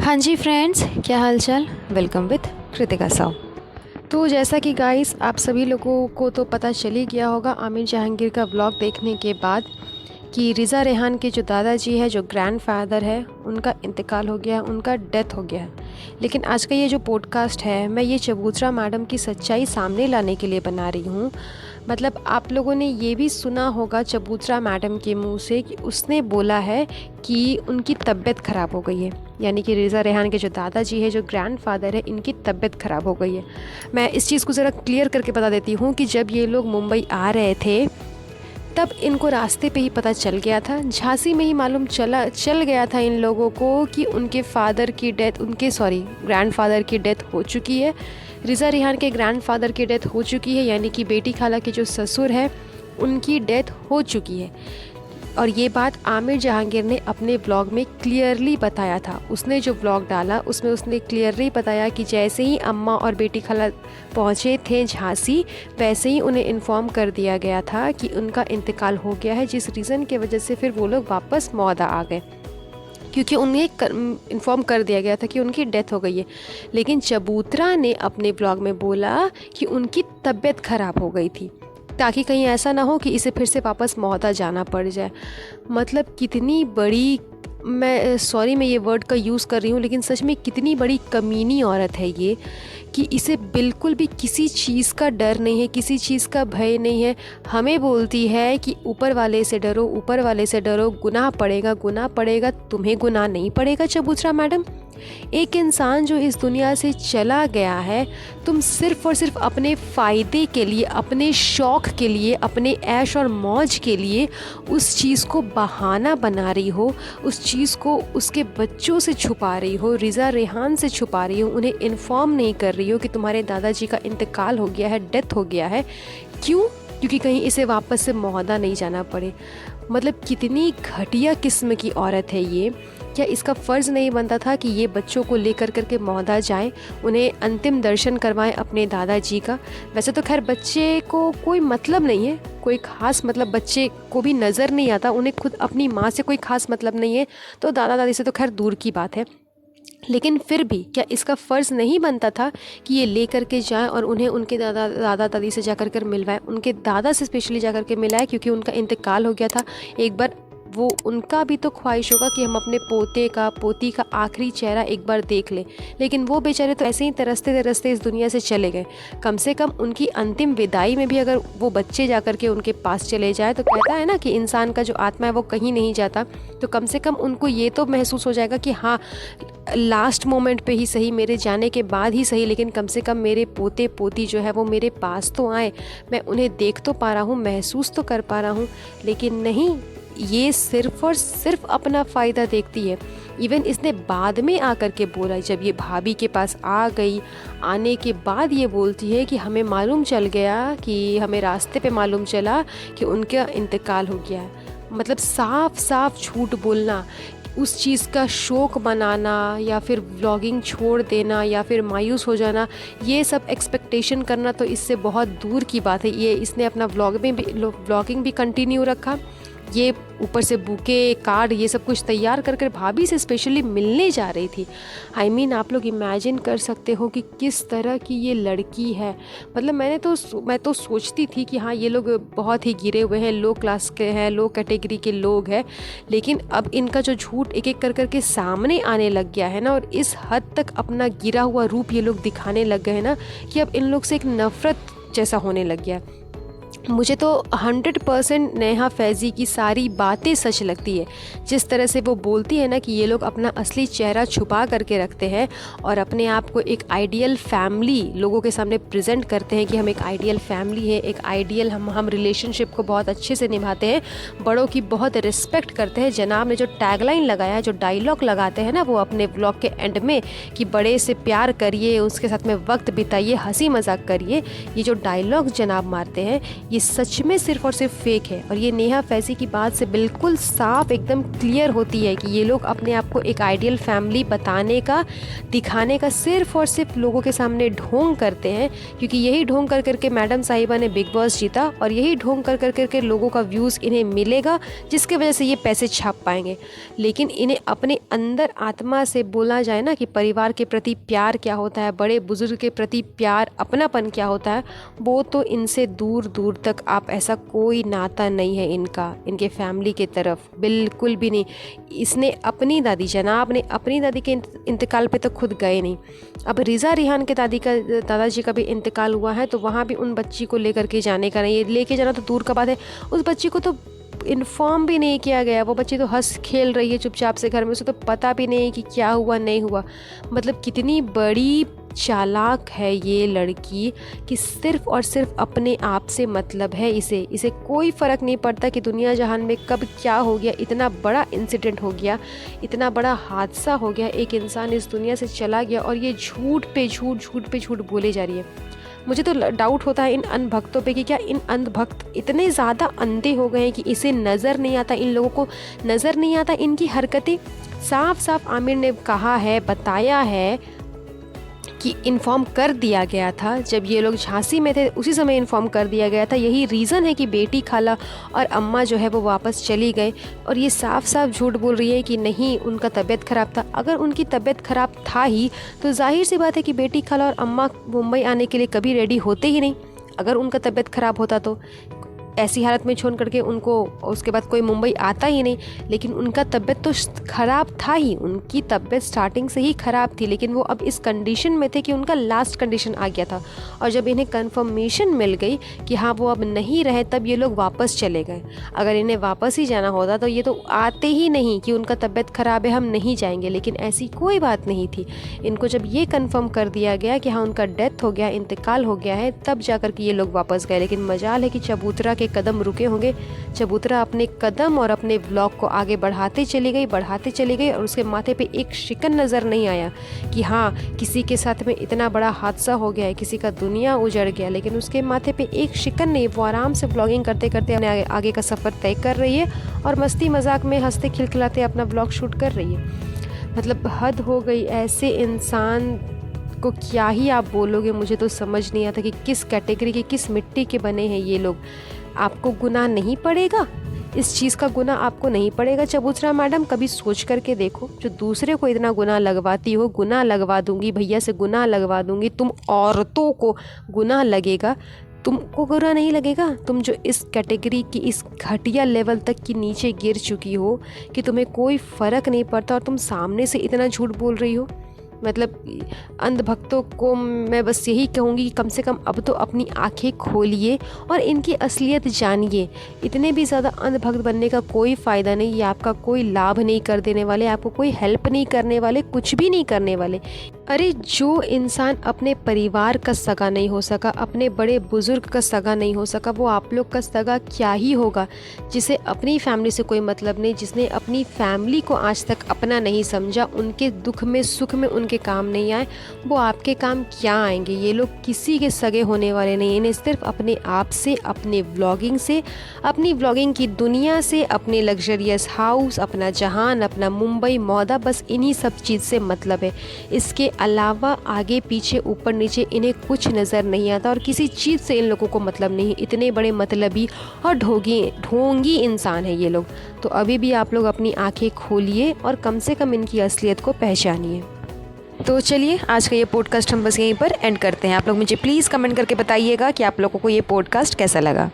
हाँ जी फ्रेंड्स, क्या हाल चाल। Welcome with Kritika Sao. तो जैसा कि गाइस आप सभी लोगों को तो पता चल ही गया होगा आमिर जहांगीर का व्लॉग देखने के बाद कि रिज़ा रेहान के जो दादाजी है, जो ग्रैंडफादर है, उनका इंतकाल हो गया, उनका डेथ हो गया है। लेकिन आज का ये जो पॉडकास्ट है, मैं ये चबूतरा मैडम की सच्चाई सामने लाने के लिए बना रही हूँ। मतलब आप लोगों ने ये भी सुना होगा चबूतरा मैडम के मुंह से कि उसने बोला है कि उनकी तबीयत ख़राब हो गई है, यानी कि रिज़ा रेहान के जो दादाजी है, जो ग्रैंडफादर है, इनकी तबीयत ख़राब हो गई है। मैं इस चीज़ को ज़रा क्लियर करके बता देती हूँ कि जब ये लोग मुंबई आ रहे थे तब इनको रास्ते पे ही पता चल गया था, झांसी में ही मालूम चल गया था इन लोगों को कि उनके ग्रैंडफादर की डेथ हो चुकी है। रिज़ा रेहान के ग्रैंडफादर की डेथ हो चुकी है, यानी कि बेटी खाला के जो ससुर है उनकी डेथ हो चुकी है। और ये बात आमिर जहांगीर ने अपने ब्लॉग में क्लियरली बताया था। उसने जो ब्लॉग डाला उसमें उसने क्लियरली बताया कि जैसे ही अम्मा और बेटी खाला पहुँचे थे झांसी, वैसे ही उन्हें इन्फॉर्म कर दिया गया था कि उनका इंतकाल हो गया है, जिस रीज़न की वजह से फिर वो लोग वापस मौदा आ गए, क्योंकि उन्हें इन्फॉर्म कर दिया गया था कि उनकी डेथ हो गई है। लेकिन चबूतरा ने अपने ब्लॉग में बोला कि उनकी तबीयत ख़राब हो गई थी, ताकि कहीं ऐसा ना हो कि इसे फिर से वापस मौदा जाना पड़ जाए। मतलब कितनी बड़ी, मैं ये वर्ड का यूज़ कर रही हूँ, लेकिन सच में कितनी बड़ी कमीनी औरत है ये कि इसे बिल्कुल भी किसी चीज़ का डर नहीं है, किसी चीज़ का भय नहीं है। हमें बोलती है कि ऊपर वाले से डरो, ऊपर वाले से डरो, गुनाह पड़ेगा। तुम्हें गुनाह नहीं पड़ेगा चबूतरा मैडम। एक इंसान जो इस दुनिया से चला गया है, तुम सिर्फ़ और सिर्फ अपने फ़ायदे के लिए, अपने शौक़ के लिए, अपने ऐश और मौज के लिए उस चीज़ को बहाना बना रही हो, उस चीज़ को उसके बच्चों से छुपा रही हो, रिज़ा रेहान से छुपा रही हो, उन्हें इन्फॉर्म नहीं कर रही हो कि तुम्हारे दादाजी का इंतकाल हो गया है, डेथ हो गया है। क्यों? क्योंकि कहीं इसे वापस से मौदा नहीं जाना पड़े। मतलब कितनी घटिया किस्म की औरत है ये। क्या इसका फ़र्ज़ नहीं बनता था कि ये बच्चों को लेकर के मौदा जाएं, उन्हें अंतिम दर्शन करवाएं अपने दादाजी का। वैसे तो खैर बच्चे को कोई मतलब नहीं है, कोई ख़ास मतलब बच्चे को भी नज़र नहीं आता, उन्हें खुद अपनी माँ से कोई ख़ास मतलब नहीं है, तो दादा दादी से तो खैर दूर की बात है। लेकिन फिर भी क्या इसका फ़र्ज़ नहीं बनता था कि ये ले कर के जाएँ और उन्हें उनके दादा दादी से जा कर मिलवाएं, उनके दादा से स्पेशली जा कर के मिलाएं, क्योंकि उनका इंतकाल हो गया था। एक बार वो उनका भी तो ख्वाहिश होगा कि हम अपने पोती का आखिरी चेहरा एक बार देख लें। लेकिन वो बेचारे तो ऐसे ही तरसते तरसते इस दुनिया से चले गए। कम से कम उनकी अंतिम विदाई में भी अगर वो बच्चे जा कर के उनके पास चले जाए, तो कहता है ना कि इंसान का जो आत्मा है वो कहीं नहीं जाता, तो कम से कम उनको ये तो महसूस हो जाएगा कि हाँ, लास्ट मोमेंट पे ही सही, मेरे जाने के बाद ही सही, लेकिन कम से कम मेरे पोते पोती जो है वो मेरे पास तो आए, मैं उन्हें देख तो पा रहा हूँ, महसूस तो कर पा रहा हूँ। लेकिन नहीं, ये सिर्फ़ और सिर्फ अपना फ़ायदा देखती है। इवन इसने बाद में आकर के बोला, जब ये भाभी के पास आ गई, आने के बाद ये बोलती है कि हमें मालूम चल गया, कि हमें रास्ते पे मालूम चला कि उनका इंतकाल हो गया है। मतलब साफ साफ झूठ बोलना, उस चीज़ का शौक़ मनाना, या फिर व्लॉगिंग छोड़ देना, या फिर मायूस हो जाना, ये सब एक्सपेक्टेशन करना तो इससे बहुत दूर की बात है। ये इसने अपना व्लॉगिंग भी कंटिन्यू रखा। ये ऊपर से बुके कार्ड ये सब कुछ तैयार कर भाभी से स्पेशली मिलने जा रही थी। आप लोग इमेजिन कर सकते हो कि किस तरह की ये लड़की है। मतलब मैं तो सोचती थी कि हाँ, ये लोग बहुत ही गिरे हुए हैं, लो क्लास के हैं, लो कैटेगरी के लोग हैं। लेकिन अब इनका जो झूठ एक एक कर के सामने आने लग गया है ना, और इस हद तक अपना गिरा हुआ रूप ये लोग दिखाने लग गए हैं ना, कि अब इन लोग से एक नफ़रत जैसा होने लग गया। मुझे तो 100% नेहा फैज़ी की सारी बातें सच लगती है। जिस तरह से वो बोलती है ना कि ये लोग अपना असली चेहरा छुपा करके रखते हैं और अपने आप को एक आइडियल फैमिली लोगों के सामने प्रेजेंट करते हैं कि हम एक आइडियल फैमिली है, एक आइडियल हम रिलेशनशिप को बहुत अच्छे से निभाते हैं, बड़ों की बहुत रिस्पेक्ट करते हैं। जनाब ने जो टैगलाइन लगाया, जो डायलॉग लगाते हैं ना वो अपने ब्लॉग के एंड में, कि बड़े से प्यार करिए, उसके साथ में वक्त बिताइए, हंसी मजाक करिए, ये जो डायलॉग जनाब मारते हैं, ये सच में सिर्फ़ और सिर्फ फेक है। और ये नेहा फैज़ी की बात से बिल्कुल साफ एकदम क्लियर होती है कि ये लोग अपने आप को एक आइडियल फैमिली बताने का, दिखाने का सिर्फ़ और सिर्फ लोगों के सामने ढोंग करते हैं, क्योंकि यही ढोंग कर करके मैडम साहिबा ने बिग बॉस जीता और यही ढोंग कर करके लोगों का व्यूज़ इन्हें मिलेगा, जिसके वजह से ये पैसे छाप पाएंगे। लेकिन इन्हें अपने अंदर आत्मा से बोला जाए ना कि परिवार के प्रति प्यार क्या होता है, बड़े बुजुर्ग के प्रति प्यार, अपनापन क्या होता है, वो तो इनसे दूर दूर तक आप ऐसा कोई नाता नहीं है इनका, इनके फैमिली के तरफ बिल्कुल भी नहीं। इसने अपनी दादी, जनाब ने अपनी दादी के इंतकाल पे तो खुद गए नहीं। अब रिज़ा रिहान के दादाजी का भी इंतकाल हुआ है, तो वहाँ भी उन बच्ची को लेकर के जाने का नहीं, लेके जाना तो दूर का बात है, उस बच्ची को तो इन्फॉर्म भी नहीं किया गया। वो बच्ची तो हंस खेल रही है चुपचाप से घर में, उसे तो पता भी नहीं कि क्या हुआ नहीं हुआ। मतलब कितनी बड़ी चालाक है ये लड़की कि सिर्फ़ और सिर्फ अपने आप से मतलब है इसे कोई फ़र्क नहीं पड़ता कि दुनिया जहान में कब क्या हो गया। इतना बड़ा इंसिडेंट हो गया, इतना बड़ा हादसा हो गया, एक इंसान इस दुनिया से चला गया और ये झूठ पे झूठ बोले जा रही है। मुझे तो डाउट होता है इन अंधभक्तों पे कि क्या इन अंधभक्त इतने ज़्यादा अंधे हो गए हैं कि इसे नज़र नहीं आता, इन लोगों को नज़र नहीं आता इनकी हरकतें। साफ साफ आमिर ने कहा है, बताया है कि इन्फॉर्म कर दिया गया था जब ये लोग झांसी में थे, उसी समय इन्फॉर्म कर दिया गया था। यही रीज़न है कि बेटी, खाला और अम्मा जो है वो वापस चली गए। और ये साफ साफ झूठ बोल रही है कि नहीं उनका तबीयत ख़राब था। अगर उनकी तबीयत ख़राब था ही तो जाहिर सी बात है कि बेटी, खाला और अम्मा मुंबई आने के लिए कभी रेडी होते ही नहीं। अगर उनका तबीयत ख़राब होता तो ऐसी हालत में छोड़ करके उनको उसके बाद कोई मुंबई आता ही नहीं। लेकिन उनका तबीयत तो ख़राब था ही, उनकी तबीयत स्टार्टिंग से ही ख़राब थी, लेकिन वो अब इस कंडीशन में थे कि उनका लास्ट कंडीशन आ गया था। और जब इन्हें कंफर्मेशन मिल गई कि हाँ वो अब नहीं रहे, तब ये लोग वापस चले गए। अगर इन्हें वापस ही जाना होता तो ये तो आते ही नहीं कि उनका तबीयत ख़राब है, हम नहीं जाएंगे। लेकिन ऐसी कोई बात नहीं थी। इनको जब ये कन्फर्म कर दिया गया कि हाँ उनका डेथ हो गया, इंतकाल हो गया है, तब जाकर के ये लोग वापस गए। लेकिन मजाल है कि चबूतरा कदम रुके होंगे। चबूतरा अपने कदम और अपने व्लॉग को आगे बढ़ाते चली गई और उसके माथे पे एक शिकन नज़र नहीं आया कि हाँ किसी के साथ में इतना बड़ा हादसा हो गया है, किसी का दुनिया उजड़ गया। लेकिन उसके माथे पे एक शिकन नहीं, वो आराम से ब्लॉगिंग करते करते अपने आगे का सफ़र तय कर रही है और मस्ती मजाक में हंसते खिलखिलाते अपना ब्लॉग शूट कर रही है। मतलब हद हो गई। ऐसे इंसान को क्या ही आप बोलोगे, मुझे तो समझ नहीं आता कि किस कैटेगरी के, किस मिट्टी के बने हैं ये लोग। आपको गुनाह नहीं पड़ेगा, इस चीज़ का गुनाह आपको नहीं पड़ेगा। चबूतरा मैडम कभी सोच करके देखो, जो दूसरे को इतना गुनाह लगवाती हो, गुनाह लगवा दूंगी भैया से, गुनाह लगवा दूंगी, तुम औरतों को गुनाह लगेगा, तुमको गुनाह नहीं लगेगा? तुम जो इस कैटेगरी की, इस घटिया लेवल तक की नीचे गिर चुकी हो कि तुम्हें कोई फ़र्क नहीं पड़ता और तुम सामने से इतना झूठ बोल रही हो। मतलब अंधभक्तों को मैं बस यही कहूँगी कि कम से कम अब तो अपनी आंखें खोलिए और इनकी असलियत जानिए। इतने भी ज़्यादा अंधभक्त बनने का कोई फ़ायदा नहीं। ये आपका कोई लाभ नहीं कर देने वाले, आपको कोई हेल्प नहीं करने वाले, कुछ भी नहीं करने वाले। अरे जो इंसान अपने परिवार का सगा नहीं हो सका, अपने बड़े बुजुर्ग का सगा नहीं हो सका, वो आप लोग का सगा क्या ही होगा। जिसे अपनी फैमिली से कोई मतलब नहीं, जिसने अपनी फैमिली को आज तक अपना नहीं समझा, उनके दुख में सुख में उनके काम नहीं आए, वो आपके काम क्या आएंगे। ये लोग किसी के सगे होने वाले नहीं। इन्हें सिर्फ अपने आप से, अपने व्लॉगिंग से, अपनी व्लॉगिंग की दुनिया से, अपने लग्जरियस हाउस, अपना जहान, अपना मुंबई मौदा, बस इन्हीं सब चीज़ से मतलब है। इसके अलावा आगे पीछे ऊपर नीचे इन्हें कुछ नज़र नहीं आता और किसी चीज़ से इन लोगों को मतलब नहीं। इतने बड़े मतलबी और ढोंगी इंसान है ये लोग। तो अभी भी आप लोग अपनी आंखें खोलिए और कम से कम इनकी असलियत को पहचानिए। तो चलिए आज का ये पॉडकास्ट हम बस यहीं पर एंड करते हैं। आप लोग मुझे प्लीज़ कमेंट करके बताइएगा कि आप लोगों को ये पॉडकास्ट कैसा लगा।